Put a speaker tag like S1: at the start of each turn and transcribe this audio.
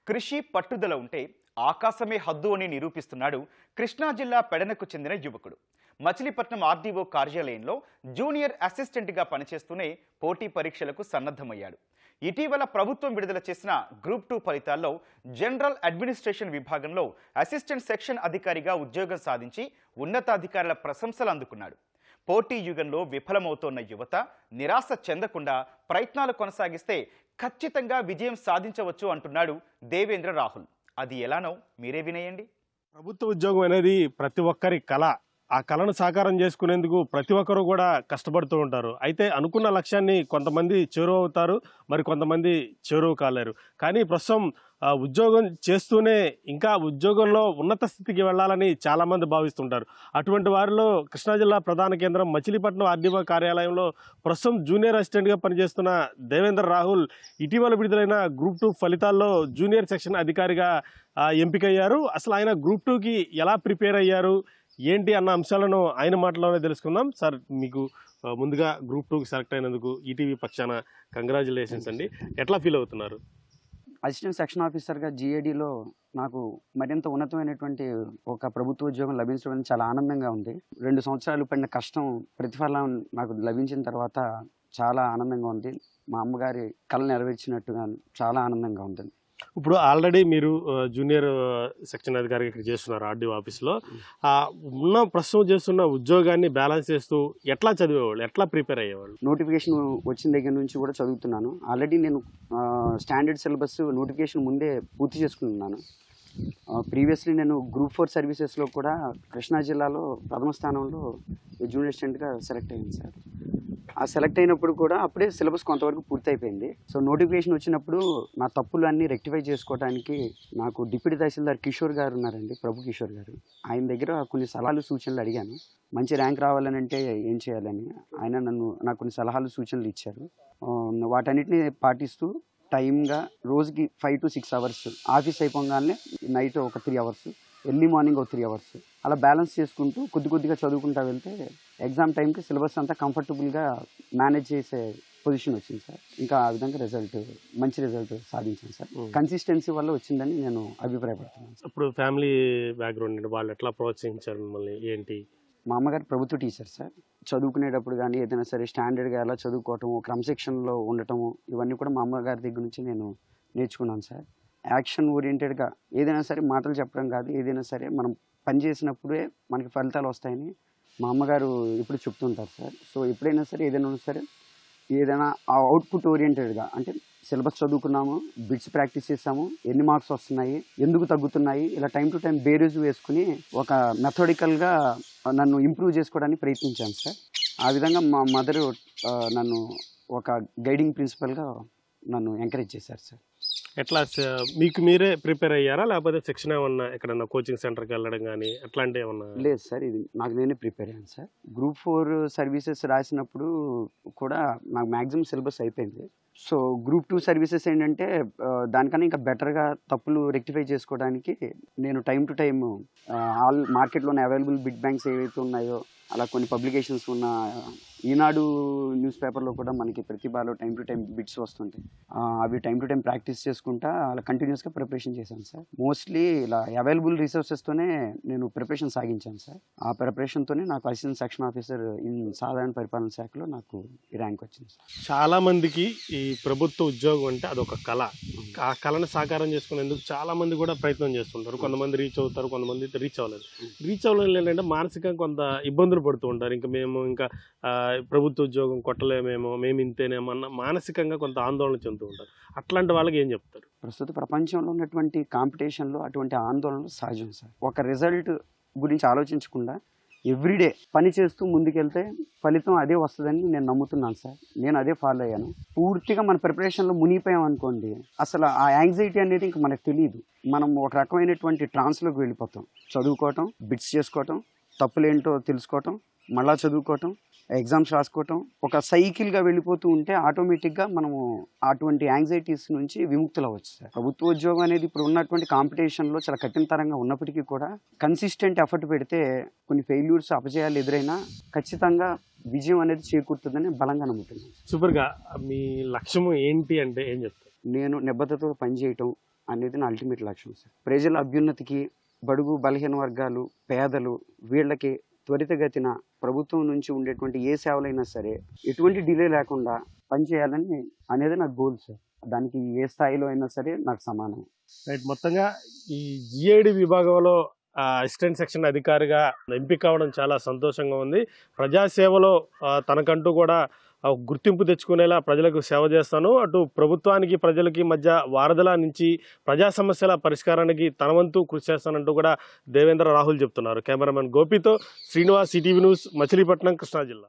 S1: కృషి పట్టుదల ఉంటే ఆకాశమే హద్దు అని నిరూపిస్తున్నాడు కృష్ణా జిల్లా పెడనకు చెందిన యువకుడు. మచిలీపట్నం ఆర్డీఓ కార్యాలయంలో జూనియర్ అసిస్టెంట్గా పనిచేస్తూనే పోటీ పరీక్షలకు సన్నద్ధమయ్యాడు. ఇటీవల ప్రభుత్వం విడుదల చేసిన గ్రూప్ 2 ఫలితాల్లో జనరల్ అడ్మినిస్ట్రేషన్ విభాగంలో అసిస్టెంట్ సెక్షన్ అధికారిగా ఉద్యోగం సాధించి ఉన్నతాధికారుల ప్రశంసలు అందుకున్నాడు. పోటీ యుగంలో విఫలమవుతోన్న యువత నిరాశ చెందకుండా ప్రయత్నాలు కొనసాగిస్తే ఖచ్చితంగా విజయం సాధించవచ్చు అంటున్నాడు దేవేంద్ర రాహుల్. అది ఎలానో మీరే వినేయండి.
S2: ప్రభుత్వ ఉద్యోగం అనేది ప్రతి ఒక్కరి కళ. ఆ కళను సాకారం చేసుకునేందుకు ప్రతి ఒక్కరు కూడా కష్టపడుతూ ఉంటారు. అయితే అనుకున్న లక్ష్యాన్ని కొంతమంది చేరువ అవుతారు, మరి కొంతమంది చేరువ కాలేరు. కానీ ప్రస్తుతం ఉద్యోగం చేస్తూనే ఇంకా ఉద్యోగంలో ఉన్నత స్థితికి వెళ్ళాలని చాలామంది భావిస్తుంటారు. అటువంటి వారిలో కృష్ణా జిల్లా ప్రధాన కేంద్రం మచిలీపట్నం ఆర్డీఓ కార్యాలయంలో ప్రస్తుతం జూనియర్ అసిస్టెంట్గా పనిచేస్తున్న దేవేంద్ర రాహుల్ ఇటీవల విడుదలైన గ్రూప్ 2 ఫలితాల్లో జూనియర్ సెక్షన్ అధికారిగా ఎంపికయ్యారు. అసలు ఆయన గ్రూప్ 2కి ఎలా ప్రిపేర్ అయ్యారు, ఏంటి అన్న అంశాలను ఆయన మాటలోనే తెలుసుకుందాం. సార్, మీకు ముందుగా గ్రూప్ 2కి సెలెక్ట్ అయినందుకు ఈటీవీ పక్షాన కంగ్రాచులేషన్స్ అండి. ఎట్లా ఫీల్ అవుతున్నారు?
S3: అసిస్టెంట్ సెక్షన్ ఆఫీసర్గా జీఏడీలో నాకు మరింత ఉన్నతమైనటువంటి ఒక ప్రభుత్వ ఉద్యోగం లభించడం చాలా ఆనందంగా ఉంది. 2 సంవత్సరాలు పడిన కష్టం ప్రతిఫలం నాకు లభించిన తర్వాత చాలా ఆనందంగా ఉంది. మా అమ్మగారి కళ నెరవేర్చినట్టుగా చాలా ఆనందంగా ఉంది.
S2: ఇప్పుడు ఆల్రెడీ మీరు జూనియర్ సెక్షన్ అధికారిగా ఇక్కడ చేస్తున్నారు ఆర్డీఓ ఆఫీస్లో. ప్రస్తుతం చేస్తున్న ఉద్యోగాన్ని బ్యాలెన్స్ చేస్తూ ఎట్లా చదివేవాళ్ళు, ఎట్లా ప్రిపేర్ అయ్యేవాళ్ళు?
S3: నోటిఫికేషన్ వచ్చిన దగ్గర నుంచి కూడా చదువుతున్నాను. ఆల్రెడీ నేను స్టాండర్డ్ సిలబస్ నోటిఫికేషన్ ముందే పూర్తి చేసుకుంటున్నాను. ప్రీవియస్లీ నేను గ్రూప్ 4 సర్వీసెస్లో కూడా కృష్ణా జిల్లాలో ప్రథమ స్థానంలో జూనియర్ అసిస్టెంట్గా సెలెక్ట్ అయ్యాను సార్. ఆ సెలెక్ట్ అయినప్పుడు కూడా అప్పుడే సిలబస్ కొంతవరకు పూర్తి అయిపోయింది. సో నోటిఫికేషన్ వచ్చినప్పుడు నా తప్పులు అన్నీ రెక్టిఫై చేసుకోవడానికి నాకు డిప్యూటీ తహసీల్దార్ కిషోర్ గారు ఉన్నారండి, ప్రభు కిషోర్ గారు. ఆయన దగ్గర కొన్ని సలహాలు సూచనలు అడిగాను. మంచి ర్యాంక్ రావాలని అంటే ఏం చేయాలని ఆయన నాకు కొన్ని సలహాలు సూచనలు ఇచ్చారు. వాటన్నిటిని పాటిస్తూ టైమ్గా రోజుకి 5 to 6 అవర్స్, ఆఫీస్ అయిపోగానే నైట్ ఒక 3 అవర్స్, ఎర్లీ మార్నింగ్ ఒక 3 అవర్స్, అలా బ్యాలెన్స్ చేసుకుంటూ కొద్దిగా చదువుకుంటూ వెళ్తే ఎగ్జామ్ టైంకి సిలబస్ అంతా కంఫర్టబుల్గా మేనేజ్ చేసే పొజిషన్ వచ్చింది సార్. ఇంకా ఆ విధంగా మంచి రిజల్ట్ సాధించాను సార్. కన్సిస్టెన్సీ వల్ల వచ్చిందని నేను అభిప్రాయపడుతున్నాను.
S2: ఇప్పుడు ఫ్యామిలీ బ్యాక్గ్రౌండ్ వాళ్ళు ఎట్లా ప్రోత్సహించారు మిమ్మల్ని, ఏంటి?
S3: మా అమ్మగారు ప్రభుత్వ టీచర్ సార్. చదువుకునేటప్పుడు కానీ ఏదైనా సరే స్టాండర్డ్గా ఎలా చదువుకోవటము, క్రమశిక్షణలో ఉండటము, ఇవన్నీ కూడా మా అమ్మగారి దగ్గర నుంచి నేను నేర్చుకున్నాను సార్. యాక్షన్ ఓరియంటెడ్గా ఏదైనా సరే మాటలు చెప్పడం కాదు, ఏదైనా సరే మనం పని చేసినప్పుడే మనకి ఫలితాలు వస్తాయని మా అమ్మగారు ఎప్పుడు చెప్తుంటారు సార్. సో ఎప్పుడైనా సరే ఏదైనా ఆ అవుట్పుట్ ఓరియంటెడ్గా, అంటే సిలబస్ చదువుకున్నాము, బిట్స్ ప్రాక్టీస్ చేసాము, ఎన్ని మార్క్స్ వస్తున్నాయి, ఎందుకు తగ్గుతున్నాయి, ఇలా టైం టు టైం బేరీజ్ వేసుకుని ఒక మెథడికల్గా నన్ను ఇంప్రూవ్ చేసుకోవడానికి ప్రయత్నించాను సార్. ఆ విధంగా మా మదరు నన్ను ఒక గైడింగ్ ప్రిన్సిపల్గా నన్ను ఎంకరేజ్ చేశారు సార్.
S2: ఎట్లా మీకు మీరే ప్రిపేర్ అయ్యారా, లేకపోతే సెక్షన్ ఏమన్నా ఎక్కడన్నా కోచింగ్ సెంటర్కి వెళ్ళడం కానీ అట్లాంటివి ఏమన్నా?
S3: లేదు సార్, ఇది నాకు నేనే ప్రిపేర్ అయ్యాను సార్. గ్రూప్ 4 సర్వీసెస్ రాసినప్పుడు కూడా నాకు మ్యాక్సిమం సిలబస్ అయిపోయింది. సో గ్రూప్ 2 సర్వీసెస్ ఏంటంటే దానికన్నా ఇంకా బెటర్గా తప్పులు రెక్టిఫై చేసుకోవడానికి నేను టైం టు టైం ఆల్ మార్కెట్లోనే అవైలబుల్ బిట్ బ్యాంక్స్ ఏవైతే ఉన్నాయో, అలా కొన్ని పబ్లికేషన్స్ ఉన్న ఈనాడు న్యూస్ పేపర్లో కూడా మనకి ప్రతిభలో టైం టు టైం బిట్స్ వస్తుంటాయి. అవి టైం టు టైం ప్రాక్టీస్ చేసుకుంటా అలా కంటిన్యూస్గా ప్రిపరేషన్ చేశాను సార్. మోస్ట్లీ ఇలా అవైలబుల్ రిసోర్సెస్తోనే నేను ప్రిపరేషన్ సాగించాను సార్. ఆ ప్రిపరేషన్తోనే నాకు అసిస్టెంట్ సెక్షన్ ఆఫీసర్ ఇన్ సాధారణ పరిపాలన శాఖలో నాకు ఈ ర్యాంక్ వచ్చింది సార్.
S2: చాలామందికి ఈ ప్రభుత్వ ఉద్యోగం అంటే అదొక కళ. ఆ కళను సాకారం చేసుకునేందుకు చాలామంది కూడా ప్రయత్నం చేస్తుంటారు. కొంతమంది రీచ్ అవుతారు, కొంతమంది రీచ్ అవ్వలేదు. రీచ్ అవ్వలేదు ఏంటంటే మానసికంగా కొంత ఇబ్బందులు పడుతూ ఉంటారు. ఇంకా ప్రభుత్వ ఉద్యోగం కొట్టలేమేమో, మేము ఇంతేనేమో అన్న మానసికంగా కొంత ఆందోళన చెందుతూ ఉంటారు. అట్లాంటి వాళ్ళకి ఏం చెప్తారు?
S3: ప్రస్తుత ప్రపంచంలో ఉన్నటువంటి కాంపిటీషన్లో అటువంటి ఆందోళనలు సహజం సార్. ఒక రిజల్ట్ గురించి ఆలోచించకుండా ఎవ్రీడే పని చేస్తూ ముందుకెళ్తే ఫలితం అదే వస్తుందని నేను నమ్ముతున్నాను సార్. నేను అదే ఫాలో అయ్యాను. పూర్తిగా మన ప్రిపరేషన్లో మునిగిపోయాం అనుకోండి, అసలు ఆ యాంగ్జైటీ అనేది ఇంక మనకు తెలియదు. మనం ఒక రకమైనటువంటి ట్రాన్స్లోకి వెళ్ళిపోతాం. చదువుకోవటం, బిట్స్ చేసుకోవటం, తప్పులేంటో తెలుసుకోవటం, మళ్ళా చదువుకోవటం, ఎగ్జామ్స్ రాసుకోవటం, ఒక సైకిల్గా వెళ్ళిపోతూ ఉంటే ఆటోమేటిక్గా మనము అటువంటి యాంగ్జైటీస్ నుంచి విముక్తులు అవ్వచ్చు సార్. ప్రభుత్వ ఉద్యోగం అనేది ఇప్పుడు ఉన్నటువంటి కాంపిటీషన్లో చాలా కఠినతరంగా ఉన్నప్పటికీ కూడా కన్సిస్టెంట్ ఎఫర్ట్ పెడితే కొన్ని ఫెయిల్యూర్స్, అపజయాలు ఎదురైనా ఖచ్చితంగా విజయం అనేది చేకూరుతుందని బలంగా నమ్ముతున్నాను.
S2: సూపర్గా. మీ లక్ష్యం ఏంటి అంటే ఏం చెప్తారు?
S3: నేను నిబద్ధతతో పనిచేయటం, అనేది నా అల్టిమేట్ లక్ష్యం సార్. ప్రజల అభ్యున్నతికి, బడుగు బలహీన వర్గాలు, పేదలు వీళ్ళకి త్వరితగతిన ప్రభుత్వం నుంచి ఉండేటువంటి ఏ సేవలైనా సరే ఎటువంటి డిలే లేకుండా పనిచేయాలని అనేది నా గోల్ సార్. దానికి ఏ స్థాయిలో అయినా సరే నాకు సమానం.
S2: రైట్, మొత్తంగా ఈ జిఐడి విభాగంలో అసిస్టెంట్ సెక్షన్ అధికారిగా ఎంపిక కావడం చాలా సంతోషంగా ఉంది. ప్రజాసేవలో తనకంటూ కూడా గుర్తింపు తెచ్చుకునేలా ప్రజలకు సేవ చేస్తాను, అటు ప్రభుత్వానికి ప్రజలకి మధ్య వారధలా నుంచి ప్రజా సమస్యల పరిష్కారానికి తన వంతు కృషి చేస్తానంటూ కూడా దేవేంద్ర రాహుల్ చెప్తున్నారు. కెమెరామెన్ గోపితో శ్రీనివాస్, ఈటీవీ న్యూస్, మచిలీపట్నం, కృష్ణా జిల్లా.